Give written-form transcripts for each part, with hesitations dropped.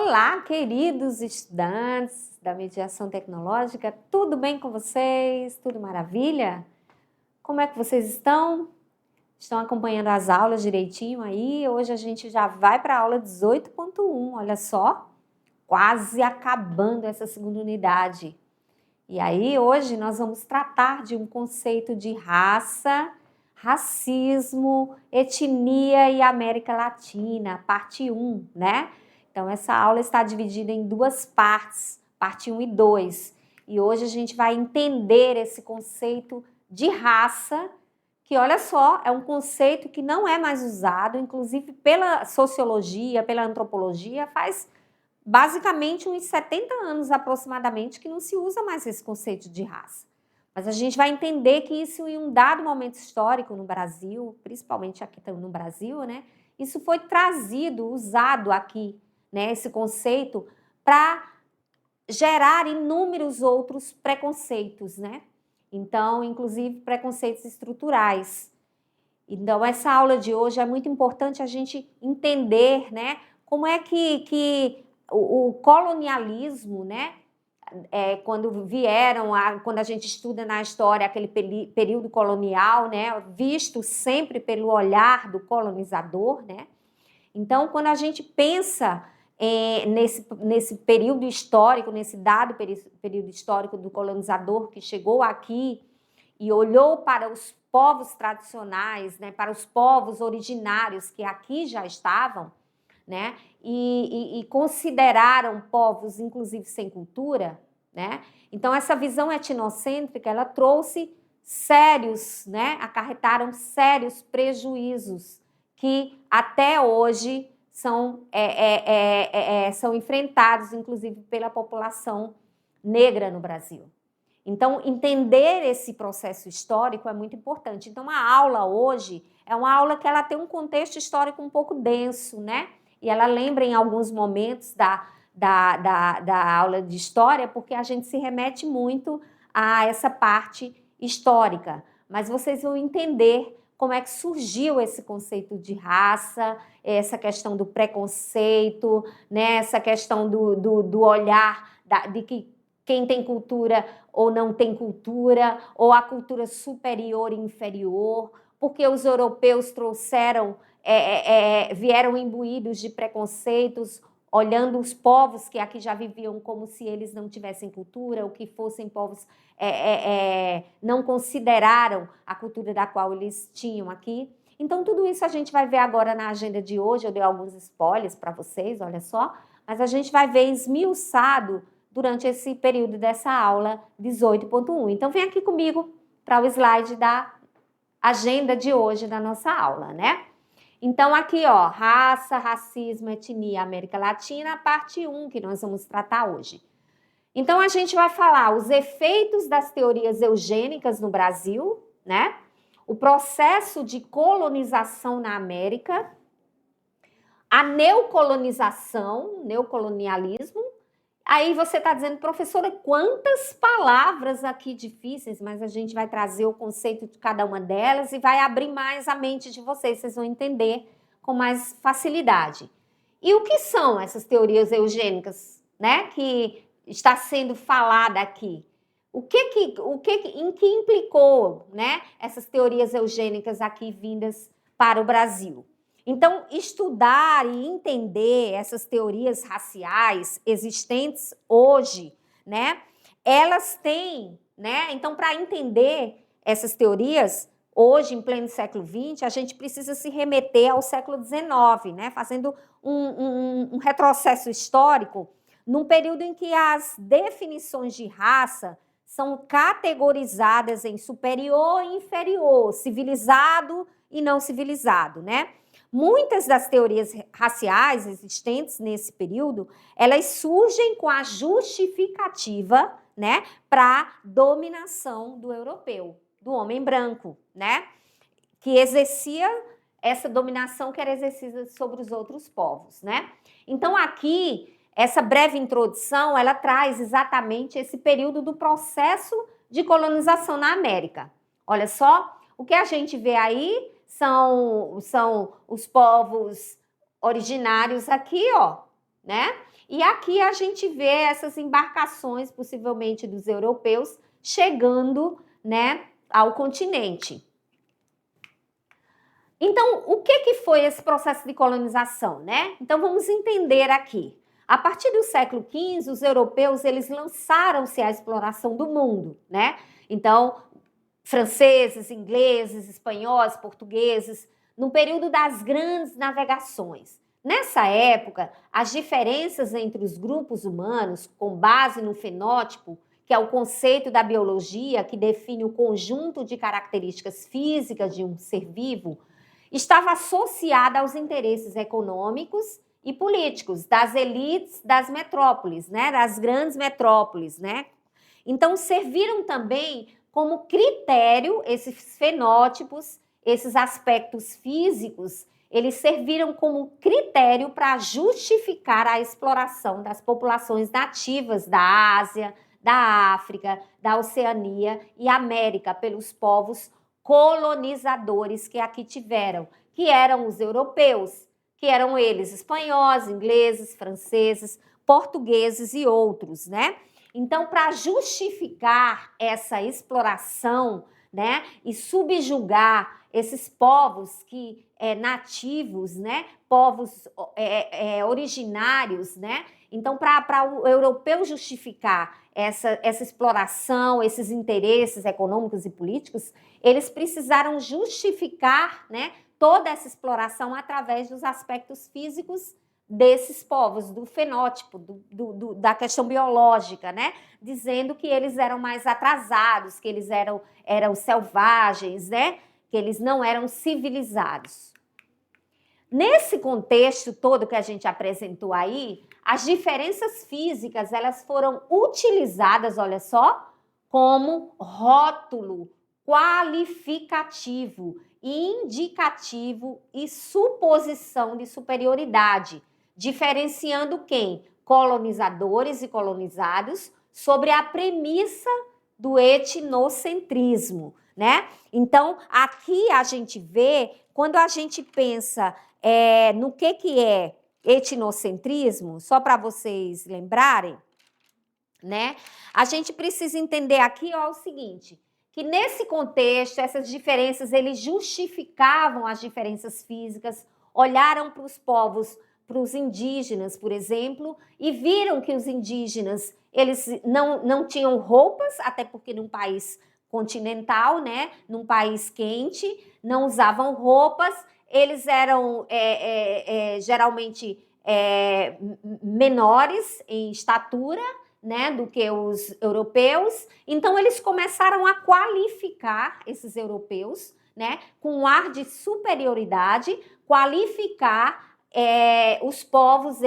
Olá, queridos estudantes da mediação tecnológica, tudo bem com vocês? Tudo maravilha? Como é que vocês estão? Estão acompanhando as aulas direitinho aí? Hoje a gente já vai para a aula 18.1, olha só, quase acabando essa segunda unidade. E aí hoje nós vamos tratar de um conceito de raça, racismo, etnia e América Latina, parte 1, né? Então, essa aula está dividida em duas partes, parte 1 e 2. E hoje a gente vai entender esse conceito de raça, que, olha só, é um conceito que não é mais usado, inclusive pela sociologia, pela antropologia, faz basicamente uns 70 anos aproximadamente que não se usa mais esse conceito de raça. Mas a gente vai entender que isso em um dado momento histórico no Brasil, principalmente aqui no Brasil, né? Isso foi trazido, usado aqui, né, esse conceito, para gerar inúmeros outros preconceitos, né? Então, inclusive preconceitos estruturais. Então, essa aula de hoje é muito importante a gente entender, né, como é que o colonialismo, né, quando vieram, quando a gente estuda na história aquele período colonial, né, visto sempre pelo olhar do colonizador, né? Então, quando a gente pensa nesse período histórico, nesse dado período histórico do colonizador que chegou aqui e olhou para os povos tradicionais, né, para os povos originários que aqui já estavam, né, e consideraram povos, inclusive, sem cultura, né? Então, essa visão etnocêntrica, ela trouxe sérios, né, acarretaram sérios prejuízos que até hoje são enfrentados, inclusive, pela população negra no Brasil. Então, entender esse processo histórico é muito importante. Então, a aula hoje é uma aula que ela tem um contexto histórico um pouco denso, né? E ela lembra em alguns momentos da aula de história, porque a gente se remete muito a essa parte histórica. Mas vocês vão entender como é que surgiu esse conceito de raça, essa questão do preconceito, né? Essa questão do olhar de que quem tem cultura ou não tem cultura, ou a cultura superior e inferior, porque os europeus trouxeram, vieram imbuídos de preconceitos, olhando os povos que aqui já viviam como se eles não tivessem cultura, ou que fossem povos não consideraram a cultura da qual eles tinham aqui. Então, tudo isso a gente vai ver agora na agenda de hoje. Eu dei alguns spoilers para vocês, olha só, mas a gente vai ver esmiuçado durante esse período dessa aula 18.1. Então, vem aqui comigo para o slide da agenda de hoje da nossa aula, né? Então, aqui, ó, raça, racismo, etnia, América Latina, parte 1, que nós vamos tratar hoje. Então, a gente vai falar os efeitos das teorias eugênicas no Brasil, né? O processo de colonização na América, a neocolonização, neocolonialismo. Aí você está dizendo, professora, quantas palavras aqui difíceis, mas a gente vai trazer o conceito de cada uma delas e vai abrir mais a mente de vocês, vocês vão entender com mais facilidade. E o que são essas teorias eugênicas, né, que está sendo falada aqui? Em que implicou, né, essas teorias eugênicas aqui vindas para o Brasil? Então, estudar e entender essas teorias raciais existentes hoje, né? Elas têm, né? Então, para entender essas teorias, hoje, em pleno século XX, a gente precisa se remeter ao século XIX, né? Fazendo um retrocesso histórico, num período em que as definições de raça são categorizadas em superior e inferior, civilizado e não civilizado, né? Muitas das teorias raciais existentes nesse período, elas surgem com a justificativa, né, para a dominação do europeu, do homem branco, né, que exercia essa dominação que era exercida sobre os outros povos, né. Então, aqui, essa breve introdução, ela traz exatamente esse período do processo de colonização na América. Olha só, o que a gente vê aí são os povos originários aqui, ó, né? E aqui a gente vê essas embarcações, possivelmente dos europeus, chegando, né, ao continente. Então, o que foi esse processo de colonização, né? Então, vamos entender aqui. A partir do século XV, os europeus, eles lançaram-se à exploração do mundo, né? Então, franceses, ingleses, espanhóis, portugueses, no período das grandes navegações. Nessa época, as diferenças entre os grupos humanos, com base no fenótipo, que é o conceito da biologia que define o conjunto de características físicas de um ser vivo, estava associada aos interesses econômicos e políticos das elites das metrópoles, né, das grandes metrópoles, né? Então serviram também como critério esses fenótipos, esses aspectos físicos, eles serviram como critério para justificar a exploração das populações nativas da Ásia, da África, da Oceania e América pelos povos colonizadores que aqui tiveram, que eram os europeus, que eram eles espanhóis, ingleses, franceses, portugueses e outros, né? Então, para justificar essa exploração, né, e subjugar esses povos que nativos, né, povos originários, né? Então, para o europeu justificar essa exploração, esses interesses econômicos e políticos, eles precisaram justificar, né, toda essa exploração através dos aspectos físicos desses povos, do fenótipo, da questão biológica, né? Dizendo que eles eram mais atrasados, que eles eram selvagens, né? Que eles não eram civilizados. Nesse contexto todo que a gente apresentou aí, as diferenças físicas, elas foram utilizadas, olha só, como rótulo qualificativo, indicativo e suposição de superioridade, diferenciando quem? Colonizadores e colonizados sobre a premissa do etnocentrismo, né? Então, aqui a gente vê, quando a gente pensa no que é etnocentrismo, só para vocês lembrarem, né? A gente precisa entender aqui, ó, o seguinte, que nesse contexto, essas diferenças, eles justificavam as diferenças físicas, olharam para os povos, para os indígenas, por exemplo, e viram que os indígenas, eles não tinham roupas, até porque num país continental, né, num país quente, não usavam roupas, eles eram geralmente menores em estatura, né, do que os europeus. Então, eles começaram a qualificar esses europeus, né, com um ar de superioridade, qualificar os povos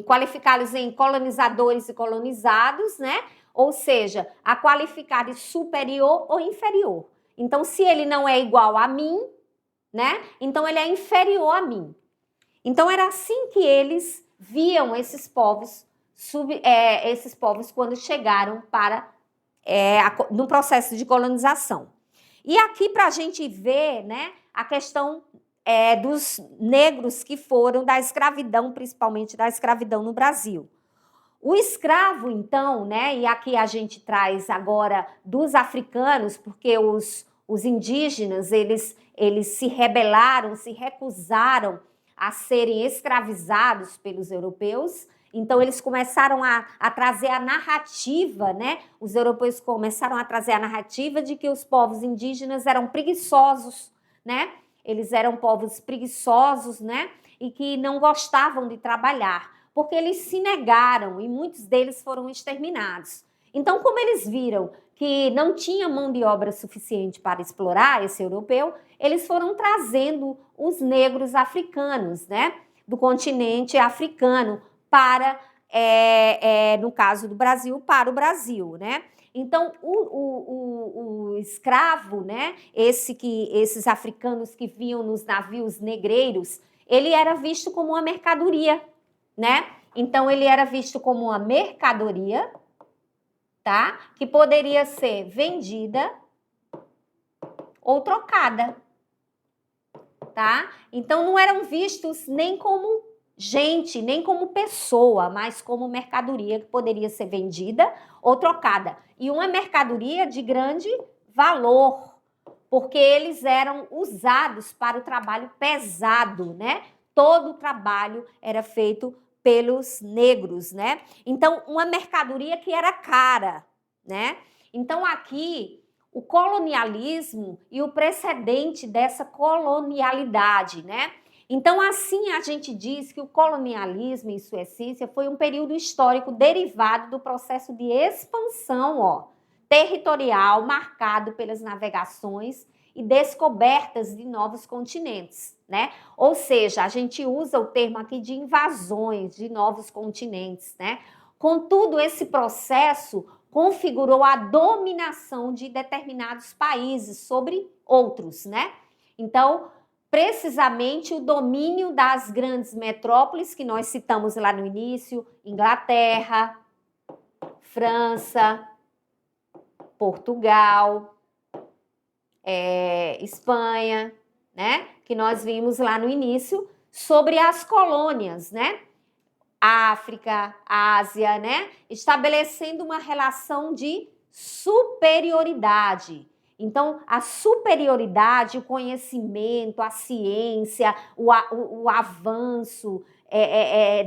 qualificá-los em colonizadores e colonizados, né? Ou seja, a qualificar de superior ou inferior. Então, se ele não é igual a mim, né? Então, ele é inferior a mim. Então, era assim que eles viam esses povos quando chegaram no processo de colonização. E aqui, para a gente ver, né, a questão dos negros que foram da escravidão, principalmente da escravidão no Brasil. O escravo, então, né, e aqui a gente traz agora dos africanos, porque os indígenas, eles se rebelaram, se recusaram a serem escravizados pelos europeus. Então, eles começaram a trazer a narrativa, né? Os europeus começaram a trazer a narrativa de que os povos indígenas eram preguiçosos, né? Eles eram povos preguiçosos, né? E que não gostavam de trabalhar, porque eles se negaram e muitos deles foram exterminados. Então, como eles viram que não tinha mão de obra suficiente para explorar esse europeu, eles foram trazendo os negros africanos, né, do continente africano para, no caso do Brasil, para o Brasil, né? Então, o escravo, né, esses africanos que vinham nos navios negreiros, ele era visto como uma mercadoria, né? Então, ele era visto como uma mercadoria, tá? Que poderia ser vendida ou trocada. tá? Então não eram vistos nem como gente, nem como pessoa, mas como mercadoria que poderia ser vendida ou trocada. E uma mercadoria de grande valor, porque eles eram usados para o trabalho pesado, né? Todo o trabalho era feito pelos negros, né? Então, uma mercadoria que era cara, né? Então, aqui, o colonialismo e o precedente dessa colonialidade, né? Então, assim, a gente diz que o colonialismo, em sua essência, foi um período histórico derivado do processo de expansão, ó, territorial marcado pelas navegações e descobertas de novos continentes, né? Ou seja, a gente usa o termo aqui de invasões de novos continentes, né? Contudo, esse processo configurou a dominação de determinados países sobre outros, né? Então, precisamente o domínio das grandes metrópoles que nós citamos lá no início, Inglaterra, França, Portugal, Espanha, né? Que nós vimos lá no início sobre as colônias, né? África, Ásia, né? Estabelecendo uma relação de superioridade. Então, a superioridade, o conhecimento, a ciência, o avanço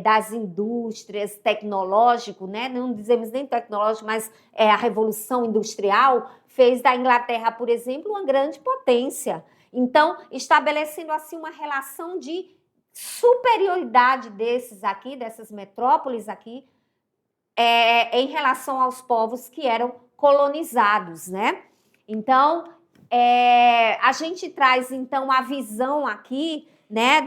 das indústrias tecnológico, né? Não dizemos nem tecnológico, mas a revolução industrial fez da Inglaterra, por exemplo, uma grande potência. Então, estabelecendo assim uma relação de superioridade desses aqui, dessas metrópoles aqui, em relação aos povos que eram colonizados, né? Então, a gente traz, então, a visão aqui, né,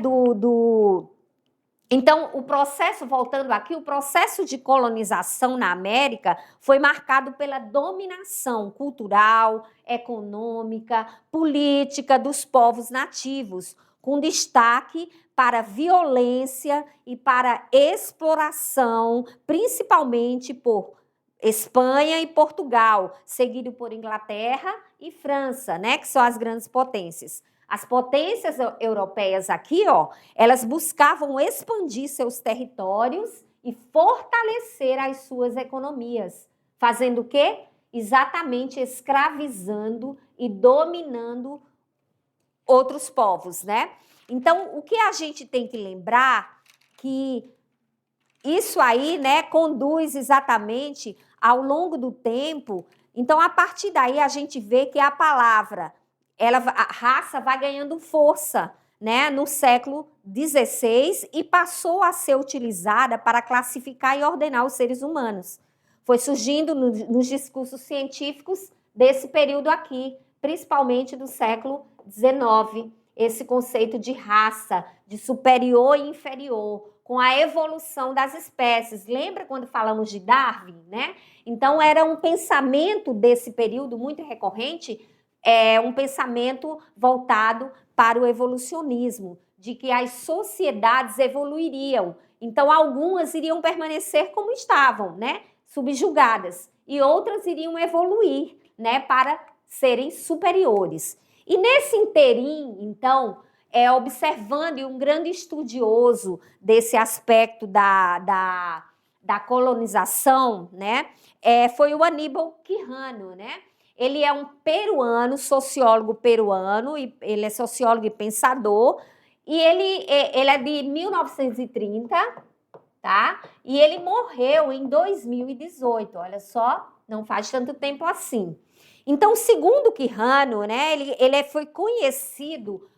Então, o processo, voltando aqui, o processo de colonização na América foi marcado pela dominação cultural, econômica, política dos povos nativos, com destaque para violência e para exploração, principalmente por Espanha e Portugal, seguido por Inglaterra e França, né, que são as grandes potências. As potências europeias aqui, ó, elas buscavam expandir seus territórios e fortalecer as suas economias, fazendo o quê? Exatamente escravizando e dominando outros povos, né? Então, o que a gente tem que lembrar que isso aí, né, conduz exatamente ao longo do tempo. Então, a partir daí, a gente vê que a palavra, a raça vai ganhando força, né, no século XVI e passou a ser utilizada para classificar e ordenar os seres humanos. Foi surgindo nos discursos científicos desse período aqui, principalmente do século XIX, esse conceito de raça, de superior e inferior, com a evolução das espécies. Lembra quando falamos de Darwin, né? Então, era um pensamento desse período muito recorrente, um pensamento voltado para o evolucionismo, de que as sociedades evoluiriam. Então, algumas iriam permanecer como estavam, né? Subjugadas, e outras iriam evoluir, né? Para serem superiores. E nesse interim, então, observando, e um grande estudioso desse aspecto da colonização, né, foi o Aníbal Quijano, né? Ele é um peruano, sociólogo peruano, e ele é sociólogo e pensador, e ele é de 1930, tá? E ele morreu em 2018, olha só, não faz tanto tempo assim. Então, segundo Quijano, né, ele foi conhecido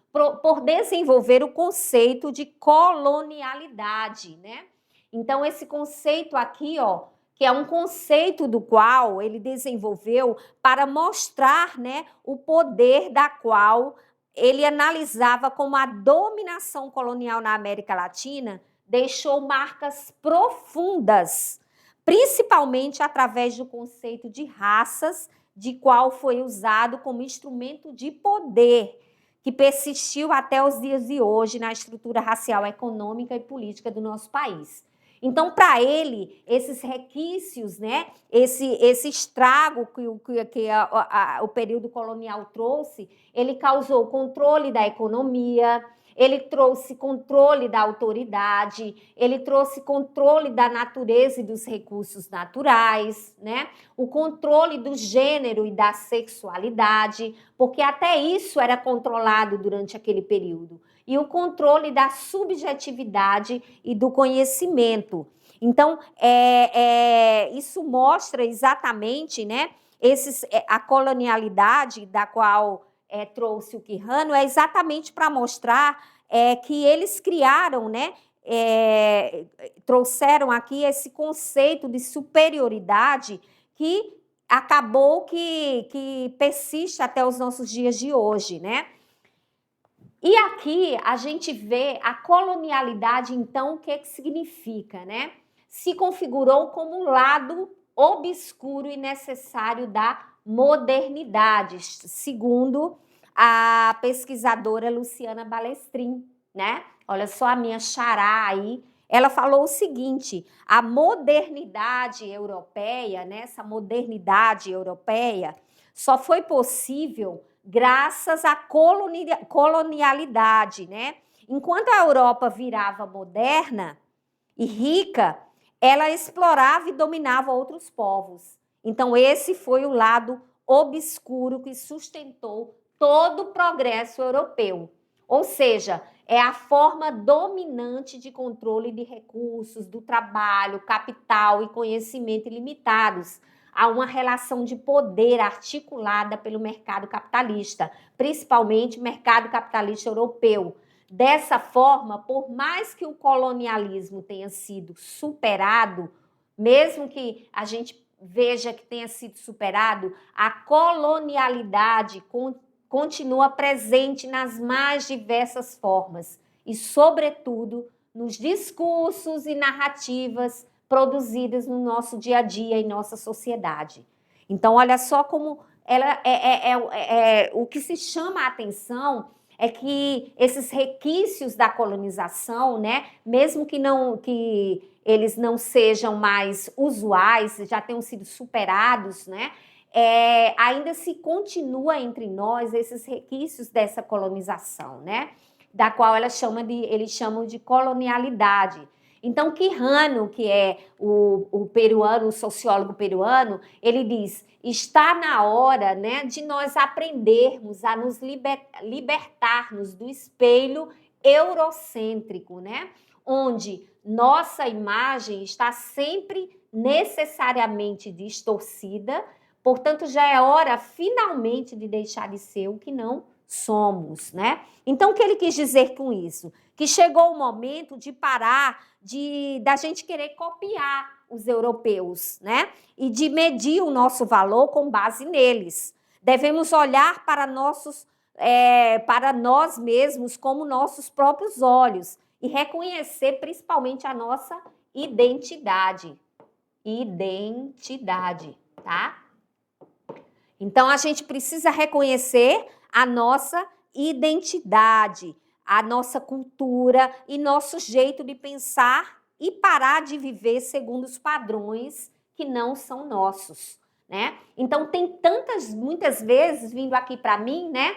por desenvolver o conceito de colonialidade, né? Então, esse conceito aqui, ó, que é um conceito do qual ele desenvolveu para mostrar, né, o poder da qual ele analisava como a dominação colonial na América Latina deixou marcas profundas, principalmente através do conceito de raças, de qual foi usado como instrumento de poder, que persistiu até os dias de hoje na estrutura racial, econômica e política do nosso país. Então, para ele, esses requisitos, né, esse estrago que o período colonial trouxe, ele causou controle da economia, ele trouxe controle da autoridade, ele trouxe controle da natureza e dos recursos naturais, né? O controle do gênero e da sexualidade, porque até isso era controlado durante aquele período. E o controle da subjetividade e do conhecimento. Então, isso mostra exatamente, né, a colonialidade da qual trouxe o Quijano, é exatamente para mostrar que eles criaram, né, trouxeram aqui esse conceito de superioridade que acabou que persiste até os nossos dias de hoje, né? E aqui a gente vê a colonialidade, então, o que significa, né? Se configurou como um lado obscuro e necessário da modernidade, segundo a pesquisadora Luciana Balestrin, né? Olha só a minha xará aí. Ela falou o seguinte: a modernidade europeia, né? Essa modernidade europeia só foi possível graças à colonialidade, né? Enquanto a Europa virava moderna e rica, ela explorava e dominava outros povos. Então, esse foi o lado obscuro que sustentou todo o progresso europeu. Ou seja, é a forma dominante de controle de recursos, do trabalho, capital e conhecimento ilimitados. Há uma relação de poder articulada pelo mercado capitalista, principalmente o mercado capitalista europeu. Dessa forma, por mais que o colonialismo tenha sido superado, mesmo que a gente veja que tenha sido superado, a colonialidade continua presente nas mais diversas formas e, sobretudo, nos discursos e narrativas produzidas no nosso dia a dia em nossa sociedade. Então, olha só como ela o que se chama a atenção é que esses requisitos da colonização, né, mesmo que eles não sejam mais usuais, já tenham sido superados, né, ainda se continua entre nós esses requisitos dessa colonização, né, da qual eles chamam de colonialidade. Então, Quijano, que é o peruano, o sociólogo peruano, ele diz: está na hora, né, de nós aprendermos a nos libertarmos do espelho eurocêntrico, né, onde nossa imagem está sempre necessariamente distorcida. Portanto, já é hora finalmente de deixar de ser o que não somos, né? Então, o que ele quis dizer com isso? Que chegou o momento de parar da gente querer copiar os europeus, né? E de medir o nosso valor com base neles. Devemos olhar para nós mesmos como nossos próprios olhos e reconhecer principalmente a nossa identidade. Identidade, tá? Então, a gente precisa reconhecer a nossa identidade, a nossa cultura e nosso jeito de pensar e parar de viver segundo os padrões que não são nossos, né? Então, tem muitas vezes, vindo aqui para mim, né?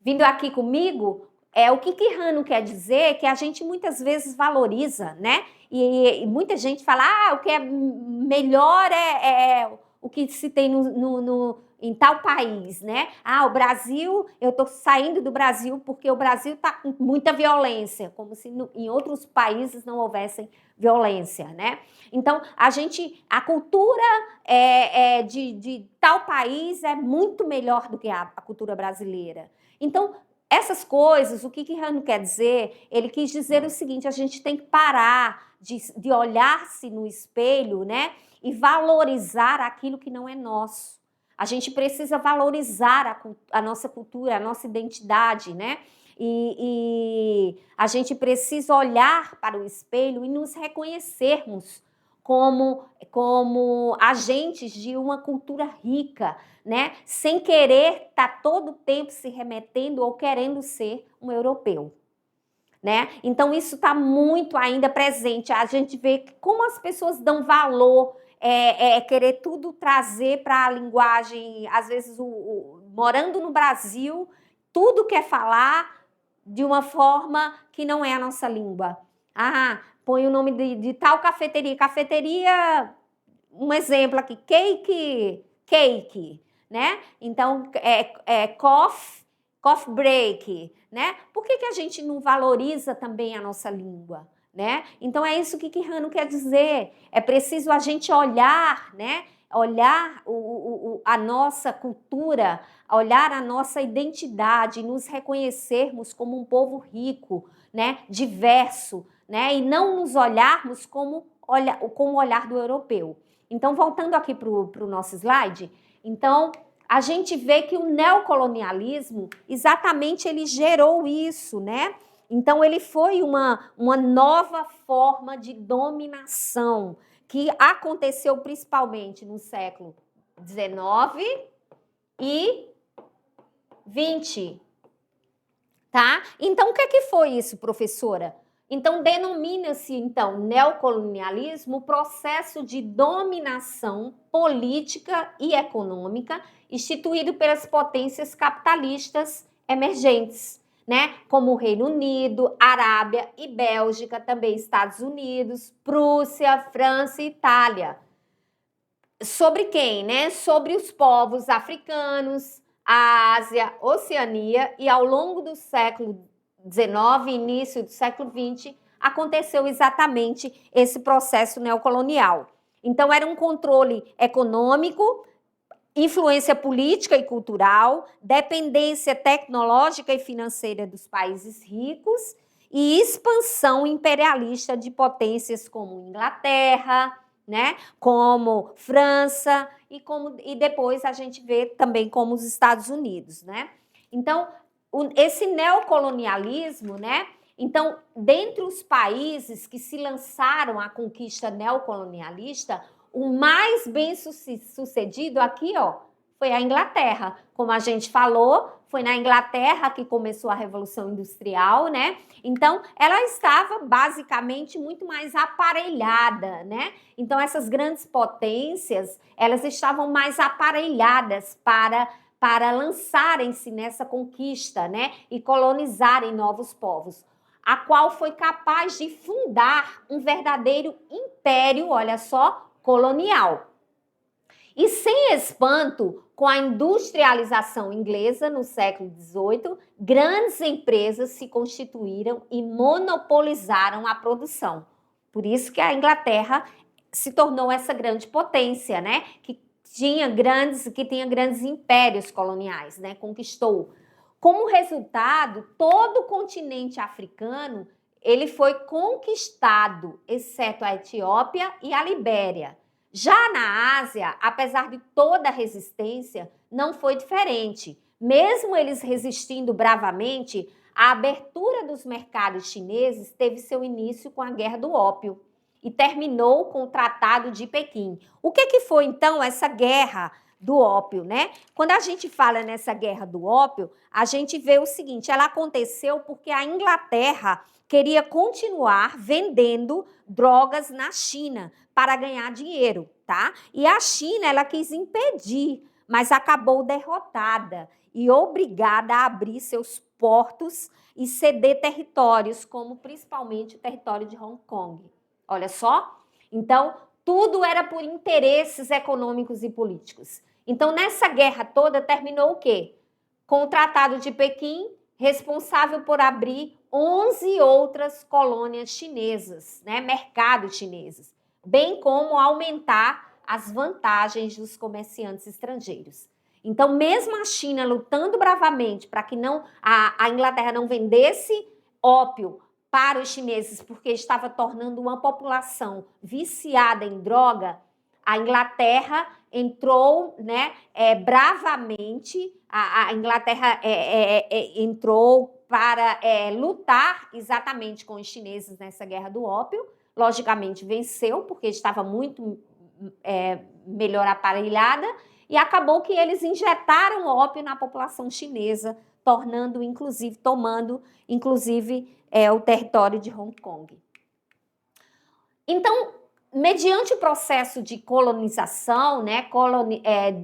Vindo aqui comigo, o que Quijano quer dizer que a gente muitas vezes valoriza, né? E muita gente fala, o que é melhor é o que se tem em tal país, né? O Brasil, eu estou saindo do Brasil porque o Brasil está com muita violência, como se em outros países não houvessem violência, né? Então, a cultura de tal país é muito melhor do que a cultura brasileira. Então, essas coisas, o que Quijano quer dizer? Ele quis dizer o seguinte: a gente tem que parar de olhar-se no espelho, né? E valorizar aquilo que não é nosso. A gente precisa valorizar a nossa cultura, a nossa identidade, né? E a gente precisa olhar para o espelho e nos reconhecermos como agentes de uma cultura rica, né? Sem querer estar todo o tempo se remetendo ou querendo ser um europeu. né? Então, isso está muito ainda presente. A gente vê como as pessoas dão valor, querer tudo trazer para a linguagem, às vezes, morando no Brasil, tudo quer falar de uma forma que não é a nossa língua. Ah, põe o nome de tal cafeteria. Cafeteria, um exemplo aqui, cake, né? Então, coffee break, né? Por que a gente não valoriza também a nossa língua, né? Então, é isso que Quijano quer dizer. É preciso a gente olhar, né? Olhar a nossa cultura, olhar a nossa identidade, nos reconhecermos como um povo rico, né? Diverso, né? E não nos olharmos como o olhar do europeu. Então, voltando aqui para o nosso slide, então, a gente vê que o neocolonialismo, exatamente, ele gerou isso, né? Então, ele foi uma nova forma de dominação que aconteceu principalmente no século XIX e XX, tá? Então, o que foi isso, professora? Então, denomina-se, então, neocolonialismo o processo de dominação política e econômica instituído pelas potências capitalistas emergentes, né? Como o Reino Unido, Arábia e Bélgica, também Estados Unidos, Prússia, França e Itália. Sobre quem, né? Sobre os povos africanos, a Ásia, Oceania, e ao longo do século XIX, início do século XX, aconteceu exatamente esse processo neocolonial. Então, era um controle econômico, influência política e cultural, dependência tecnológica e financeira dos países ricos e expansão imperialista de potências como Inglaterra, né, como França e depois a gente vê também como os Estados Unidos, né? Então, esse neocolonialismo, né? Então, dentre os países que se lançaram à conquista neocolonialista, o mais bem sucedido aqui, ó, foi a Inglaterra. Como a gente falou, foi na Inglaterra que começou a Revolução Industrial, né? Então, ela estava basicamente muito mais aparelhada, né? Então, essas grandes potências, elas estavam mais aparelhadas para lançarem-se nessa conquista, né? E colonizarem novos povos, a qual foi capaz de fundar um verdadeiro império, olha só, colonial. E sem espanto, com a industrialização inglesa no século XVIII, grandes empresas se constituíram e monopolizaram a produção. Por isso que a Inglaterra se tornou essa grande potência, né? Que tinha grandes impérios coloniais, né? Conquistou. Como resultado, todo o continente africano ele foi conquistado, exceto a Etiópia e a Libéria. Já na Ásia, apesar de toda a resistência, não foi diferente. Mesmo eles resistindo bravamente, a abertura dos mercados chineses teve seu início com a Guerra do Ópio e terminou com o Tratado de Pequim. O que foi, então, essa Guerra do Ópio, né? Quando a gente fala nessa Guerra do Ópio, a gente vê o seguinte, ela aconteceu porque a Inglaterra queria continuar vendendo drogas na China para ganhar dinheiro, tá? E a China, ela quis impedir, mas acabou derrotada e obrigada a abrir seus portos e ceder territórios, como principalmente o território de Hong Kong. Olha só? Então, tudo era por interesses econômicos e políticos. Então, nessa guerra toda, terminou o quê? Com o Tratado de Pequim, responsável por abrir 11 outras colônias chinesas, né, mercados chineses, bem como aumentar as vantagens dos comerciantes estrangeiros. Então, mesmo a China lutando bravamente para que a Inglaterra não vendesse ópio para os chineses, porque estava tornando uma população viciada em droga, a Inglaterra entrou, né, bravamente, a Inglaterra entrou para lutar exatamente com os chineses nessa guerra do ópio. Logicamente venceu, porque estava muito melhor aparelhada, e acabou que eles injetaram ópio na população chinesa tornando, inclusive, tomando, inclusive, o território de Hong Kong. Então, mediante o processo de colonização, né,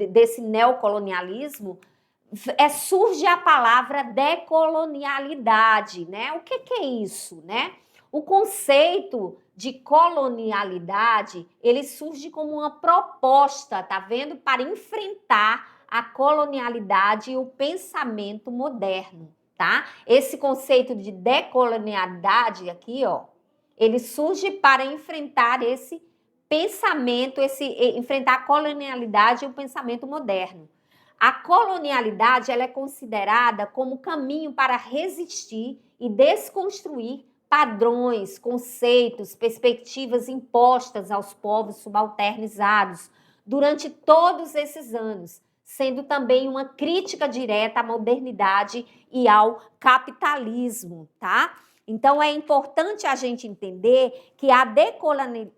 desse neocolonialismo, surge a palavra decolonialidade, né? O que é isso, né? O conceito de colonialidade, ele surge como uma proposta, tá vendo? Para enfrentar a colonialidade e o pensamento moderno, tá? Esse conceito de decolonialidade aqui, ó, ele surge para enfrentar esse pensamento, enfrentar a colonialidade e o pensamento moderno. A colonialidade ela é considerada como caminho para resistir e desconstruir padrões, conceitos, perspectivas impostas aos povos subalternizados durante todos esses anos, sendo também uma crítica direta à modernidade e ao capitalismo, tá? Então, é importante a gente entender que a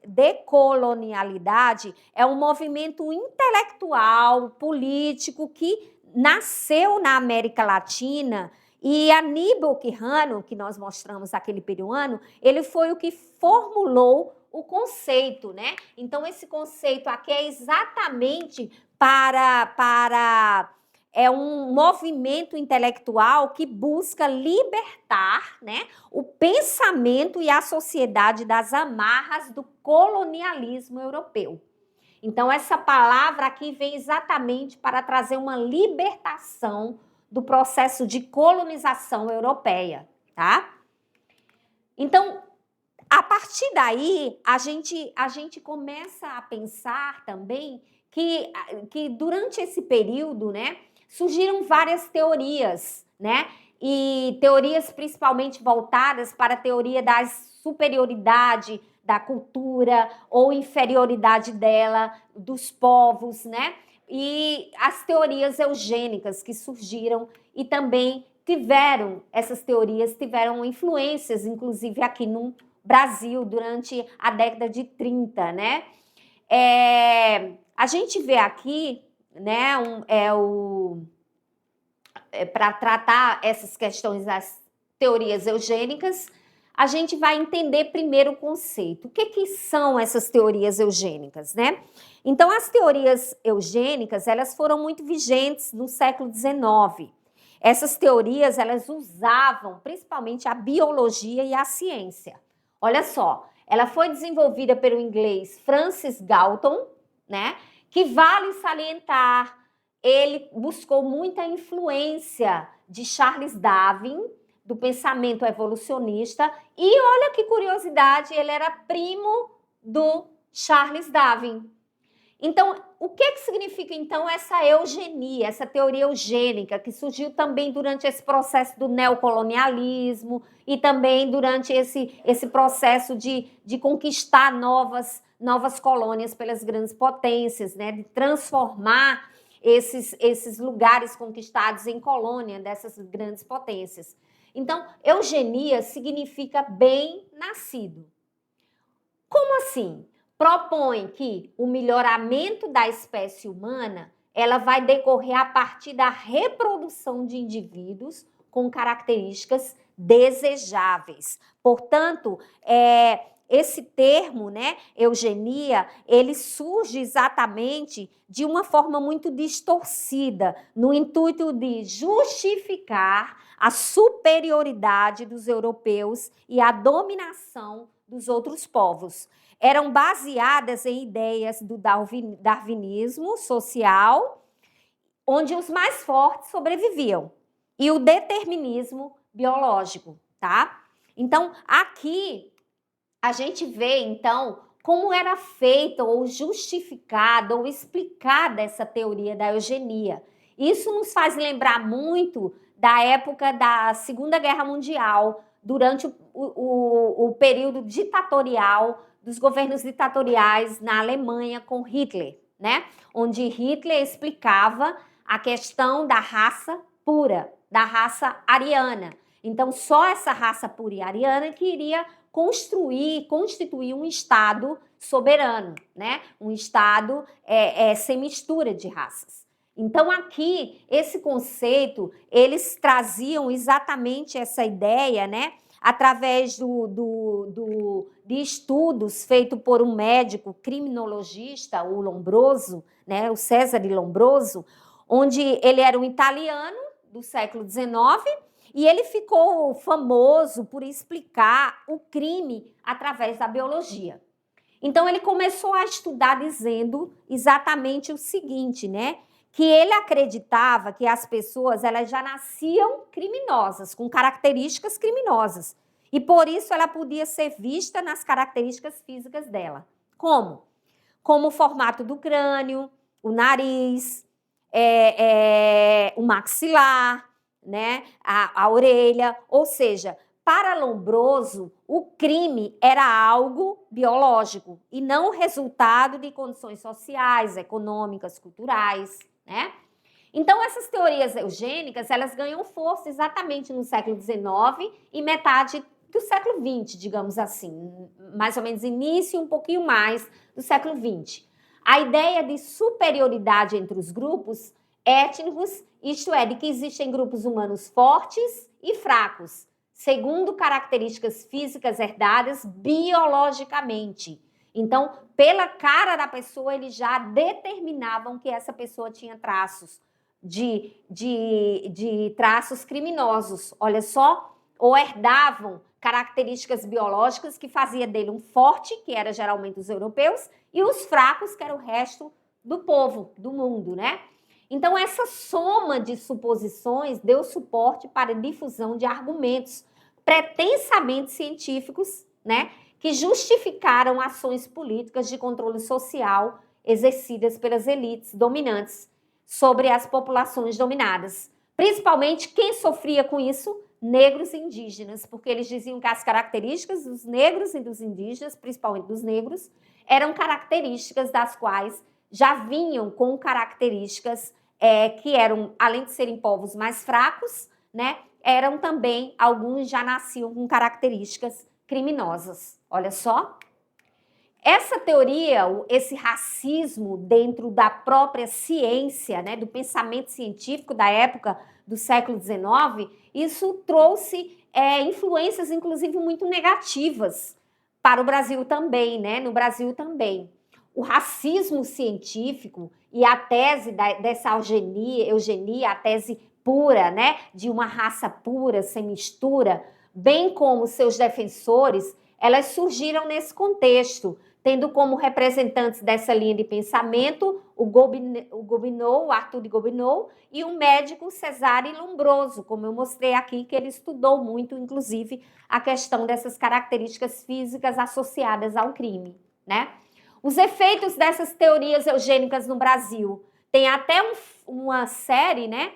decolonialidade é um movimento intelectual, político, que nasceu na América Latina, e Aníbal Quijano, que nós mostramos aquele peruano, ele foi o que formulou o conceito, né? Então, esse conceito aqui é exatamente é um movimento intelectual que busca libertar, né, o pensamento e a sociedade das amarras do colonialismo europeu. Então, essa palavra aqui vem exatamente para trazer uma libertação do processo de colonização europeia, tá? Então, a partir daí, a gente começa a pensar também que durante esse período, né, surgiram várias teorias, né? E teorias principalmente voltadas para a teoria da superioridade da cultura ou inferioridade dela, dos povos, né? E as teorias eugênicas que surgiram e também essas teorias tiveram influências, inclusive aqui no Brasil, durante a década de 30, né? A gente vê aqui, né, para tratar essas questões das teorias eugênicas, a gente vai entender primeiro o conceito. O que são essas teorias eugênicas, né? Então, as teorias eugênicas, elas foram muito vigentes no século XIX. Essas teorias, elas usavam principalmente a biologia e a ciência. Olha só, ela foi desenvolvida pelo inglês Francis Galton, né? Que vale salientar, ele buscou muita influência de Charles Darwin, do pensamento evolucionista, e olha que curiosidade, ele era primo do Charles Darwin. Então, o que significa, então, essa eugenia, essa teoria eugênica, que surgiu também durante esse processo do neocolonialismo e também durante esse processo de conquistar novas colônias pelas grandes potências, né, de transformar esses lugares conquistados em colônia dessas grandes potências. Então, eugenia significa bem-nascido. Como assim? Propõe que o melhoramento da espécie humana ela vai decorrer a partir da reprodução de indivíduos com características desejáveis. Portanto, esse termo, né, eugenia, ele surge exatamente de uma forma muito distorcida, no intuito de justificar a superioridade dos europeus e a dominação dos outros povos. Eram baseadas em ideias do darwinismo social, onde os mais fortes sobreviviam, e o determinismo biológico, tá? Então, aqui a gente vê, então, como era feita ou justificada ou explicada essa teoria da eugenia. Isso nos faz lembrar muito da época da Segunda Guerra Mundial, durante o período ditatorial dos governos ditatoriais na Alemanha com Hitler, né? Onde Hitler explicava a questão da raça pura, da raça ariana. Então, só essa raça pura e ariana que iria constituir um Estado soberano, né? Um Estado sem mistura de raças. Então, aqui, esse conceito, eles traziam exatamente essa ideia, né? Através de estudos feitos por um médico criminologista, o Lombroso, né? O Cesare Lombroso, onde ele era um italiano do século XIX e ele ficou famoso por explicar o crime através da biologia. Então, ele começou a estudar dizendo exatamente o seguinte, né? Que ele acreditava que as pessoas elas já nasciam criminosas, com características criminosas. E por isso ela podia ser vista nas características físicas dela. Como? Como o formato do crânio, o nariz, o maxilar, né? A orelha, ou seja, para Lombroso, o crime era algo biológico e não resultado de condições sociais, econômicas, culturais, né? Então, essas teorias eugênicas, elas ganham força exatamente no século XIX e metade do século XX, digamos assim, mais ou menos início e um pouquinho mais do século XX. A ideia de superioridade entre os grupos étnicos, isto é, de que existem grupos humanos fortes e fracos, segundo características físicas herdadas biologicamente. Então, pela cara da pessoa, eles já determinavam que essa pessoa tinha traços de traços criminosos, olha só, ou herdavam características biológicas que fazia dele um forte, que era geralmente os europeus, e os fracos, que era o resto do povo, do mundo, né? Então, essa soma de suposições deu suporte para a difusão de argumentos pretensamente científicos, né, que justificaram ações políticas de controle social exercidas pelas elites dominantes sobre as populações dominadas. Principalmente quem sofria com isso? Negros e indígenas, porque eles diziam que as características dos negros e dos indígenas, principalmente dos negros, eram características das quais já vinham com características que eram, além de serem povos mais fracos, né, eram também, alguns já nasciam com características criminosas. Olha só. Essa teoria, esse racismo dentro da própria ciência, né, do pensamento científico da época do século XIX, isso trouxe influências, inclusive, muito negativas para o Brasil também, né, no Brasil também. O racismo científico e a tese dessa eugenia, a tese pura, né, de uma raça pura, sem mistura, bem como seus defensores, elas surgiram nesse contexto, tendo como representantes dessa linha de pensamento o Gobineau, o Arthur de Gobineau, e o médico Cesare Lombroso, como eu mostrei aqui, que ele estudou muito, inclusive, a questão dessas características físicas associadas ao crime, né? Os efeitos dessas teorias eugênicas no Brasil. Tem até uma série, né?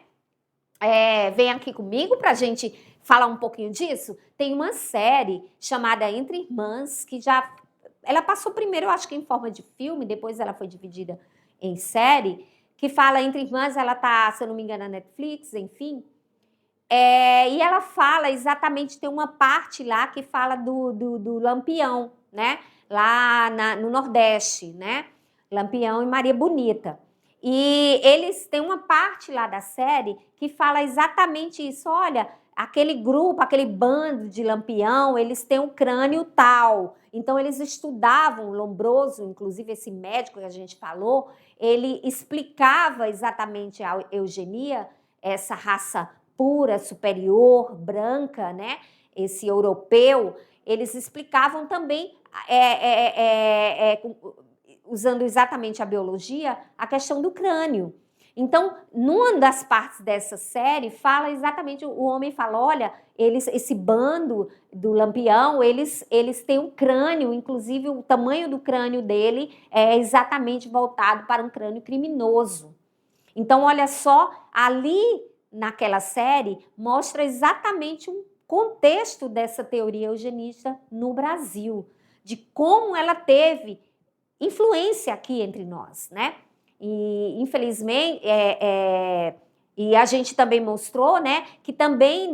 Vem aqui comigo para a gente falar um pouquinho disso. Tem uma série chamada Entre Irmãs, que ela passou primeiro, eu acho que em forma de filme, depois ela foi dividida em série, que fala Entre Irmãs, ela tá, se eu não me engano, na Netflix, enfim. E ela fala exatamente, tem uma parte lá que fala do Lampião, né? Lá no Nordeste, né? Lampião e Maria Bonita. E eles têm uma parte lá da série que fala exatamente isso. Olha, aquele grupo, aquele bando de Lampião, eles têm um crânio tal. Então, eles estudavam, Lombroso, inclusive esse médico que a gente falou, ele explicava exatamente a eugenia, essa raça pura, superior, branca, né? Esse europeu, eles explicavam também, usando exatamente a biologia, a questão do crânio. Então, numa das partes dessa série, fala exatamente, o homem fala, olha, esse bando do Lampião, eles têm um crânio, inclusive o tamanho do crânio dele é exatamente voltado para um crânio criminoso. Então, olha só, ali naquela série, mostra exatamente um contexto dessa teoria eugenista no Brasil, de como ela teve influência aqui entre nós, né? E, infelizmente, e a gente também mostrou, né, que também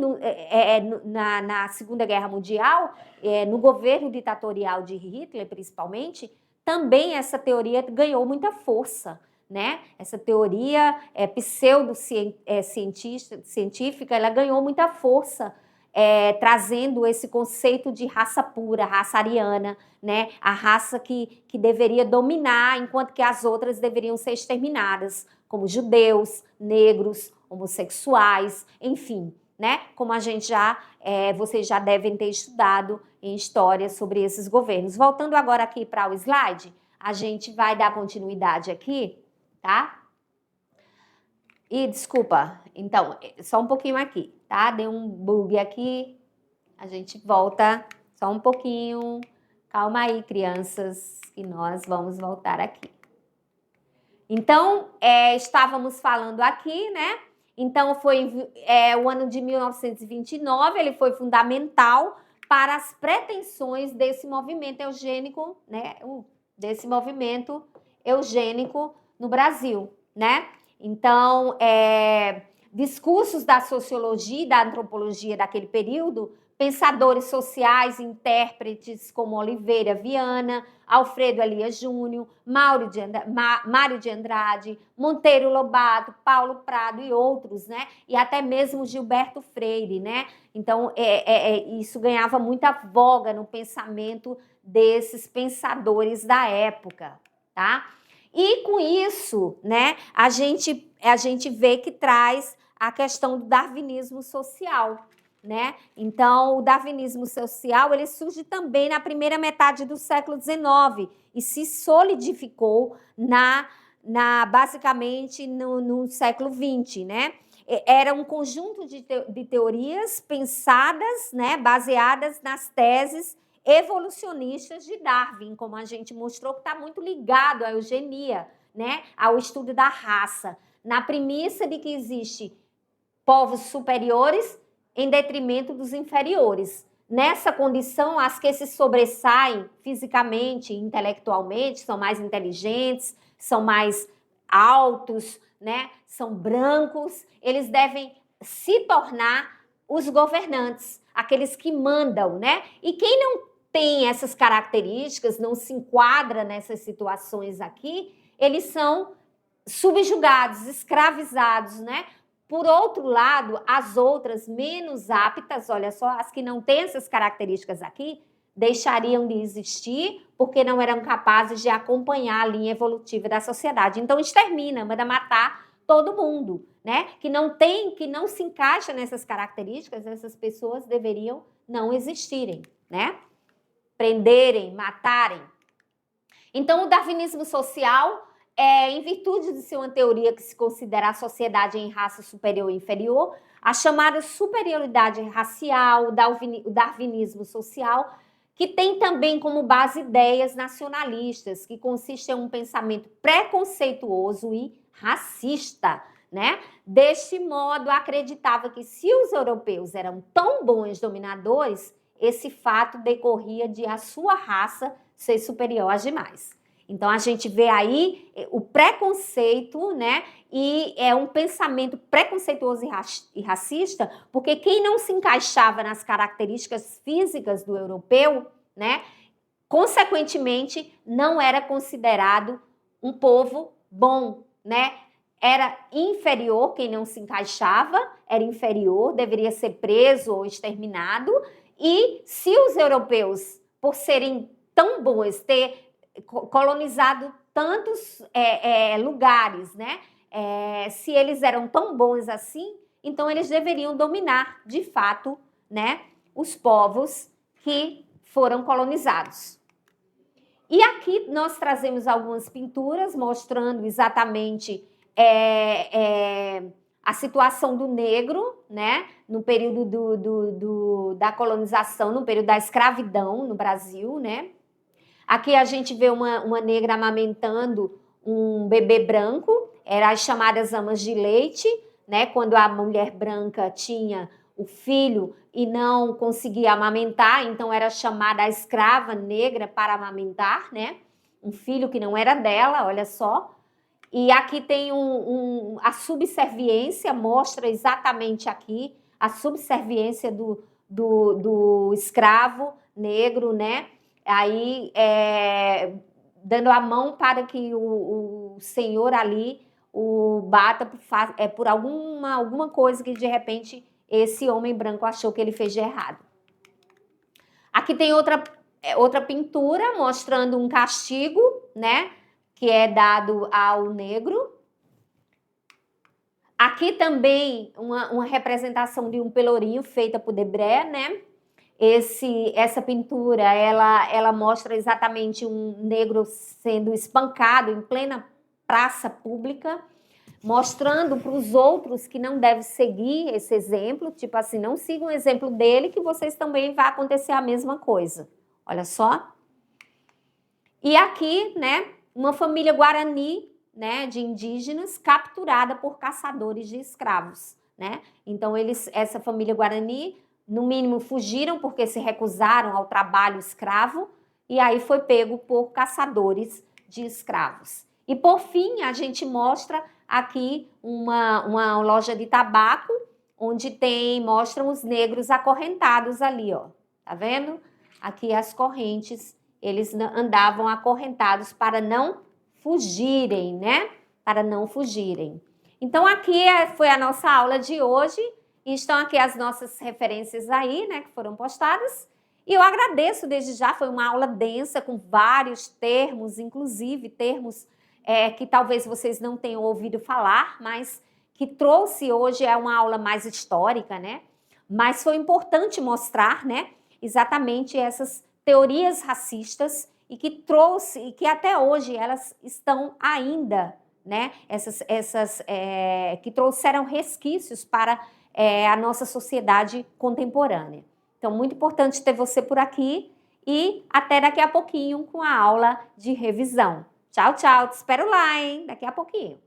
na Segunda Guerra Mundial, no governo ditatorial de Hitler, principalmente, também essa teoria ganhou muita força, né? Essa teoria pseudocientífica, ela ganhou muita força, trazendo esse conceito de raça pura, raça ariana, né? A raça que deveria dominar, enquanto que as outras deveriam ser exterminadas, como judeus, negros, homossexuais, enfim, né? Como a gente vocês já devem ter estudado em história sobre esses governos. Voltando agora aqui para o slide, a gente vai dar continuidade aqui, tá? E desculpa, então, só um pouquinho aqui, tá? Deu um bug aqui, a gente volta só um pouquinho. Calma aí, crianças, que nós vamos voltar aqui. Então, estávamos falando aqui, né? Então, foi o ano de 1929, ele foi fundamental para as pretensões desse movimento eugênico, né? Desse movimento eugênico no Brasil, né? Então, discursos da sociologia e da antropologia daquele período, pensadores sociais, intérpretes como Oliveira Viana, Alfredo Elias Júnior, Mário de Andrade, Monteiro Lobato, Paulo Prado e outros, né? E até mesmo Gilberto Freire, né? Então, isso ganhava muita voga no pensamento desses pensadores da época, tá? E com isso, né, a gente vê que traz a questão do darwinismo social, né? Então, o darwinismo social, ele surge também na primeira metade do século XIX e se solidificou basicamente no século XX, né? Era um conjunto de teorias pensadas, né, baseadas nas teses evolucionistas de Darwin, como a gente mostrou, que está muito ligado à eugenia, né, ao estudo da raça, na premissa de que existe povos superiores em detrimento dos inferiores. Nessa condição, as que se sobressaem fisicamente e intelectualmente são mais inteligentes, são mais altos, né, são brancos, eles devem se tornar os governantes, aqueles que mandam, né? E quem não tem essas características, não se enquadra nessas situações aqui, eles são subjugados, escravizados, né? Por outro lado, as outras menos aptas, olha só, as que não têm essas características aqui, deixariam de existir porque não eram capazes de acompanhar a linha evolutiva da sociedade. Então, extermina, manda matar todo mundo, né? Que não se encaixa nessas características, essas pessoas deveriam não existirem, né? Prenderem, matarem. Então, o darwinismo social, em virtude de ser uma teoria que se considera a sociedade em raça superior e inferior, a chamada superioridade racial, o darwinismo social, que tem também como base ideias nacionalistas, que consistem em um pensamento preconceituoso e racista, né? Deste modo, acreditava que se os europeus eram tão bons dominadores, esse fato decorria de a sua raça ser superior às demais. Então, a gente vê aí o preconceito, né? E é um pensamento preconceituoso e racista, porque quem não se encaixava nas características físicas do europeu, né? Consequentemente, não era considerado um povo bom, né? Era inferior, quem não se encaixava era inferior, deveria ser preso ou exterminado. E se os europeus, por serem tão bons, ter colonizado tantos lugares, né? Se eles eram tão bons assim, então eles deveriam dominar, de fato, né, os povos que foram colonizados. E aqui nós trazemos algumas pinturas mostrando exatamente a situação do negro, né, no período da colonização, no período da escravidão no Brasil, né? Aqui a gente vê uma negra amamentando um bebê branco, eram as chamadas amas de leite, né? Quando a mulher branca tinha o filho e não conseguia amamentar, então era chamada a escrava negra para amamentar, né? Um filho que não era dela, olha só. E aqui tem a subserviência, mostra exatamente aqui a subserviência do escravo negro, né? Aí dando a mão para que o senhor ali o bata por alguma coisa que de repente esse homem branco achou que ele fez de errado. Aqui tem outra pintura mostrando um castigo, né, que é dado ao negro. Aqui também uma representação de um pelourinho feita por Debré, né? Essa pintura, ela mostra exatamente um negro sendo espancado em plena praça pública, mostrando para os outros que não devem seguir esse exemplo, tipo assim, não sigam o exemplo dele, que vocês também vai acontecer a mesma coisa. Olha só. E aqui, né, uma família guarani, né, de indígenas capturada por caçadores de escravos, né? Então essa família guarani, no mínimo fugiram porque se recusaram ao trabalho escravo e aí foi pego por caçadores de escravos. E por fim a gente mostra aqui uma loja de tabaco onde mostram os negros acorrentados ali, ó. Tá vendo? Aqui as correntes, eles andavam acorrentados para não fugirem, né? Para não fugirem. Então, aqui foi a nossa aula de hoje. E estão aqui as nossas referências aí, né? Que foram postadas. E eu agradeço desde já, foi uma aula densa, com vários termos, inclusive termos que talvez vocês não tenham ouvido falar, mas que trouxe hoje uma aula mais histórica, né? Mas foi importante mostrar, né? Exatamente essas teorias racistas e que até hoje elas estão ainda, né? Que trouxeram resquícios para a nossa sociedade contemporânea. Então, muito importante ter você por aqui e até daqui a pouquinho com a aula de revisão. Tchau, tchau. Te espero lá, hein? Daqui a pouquinho.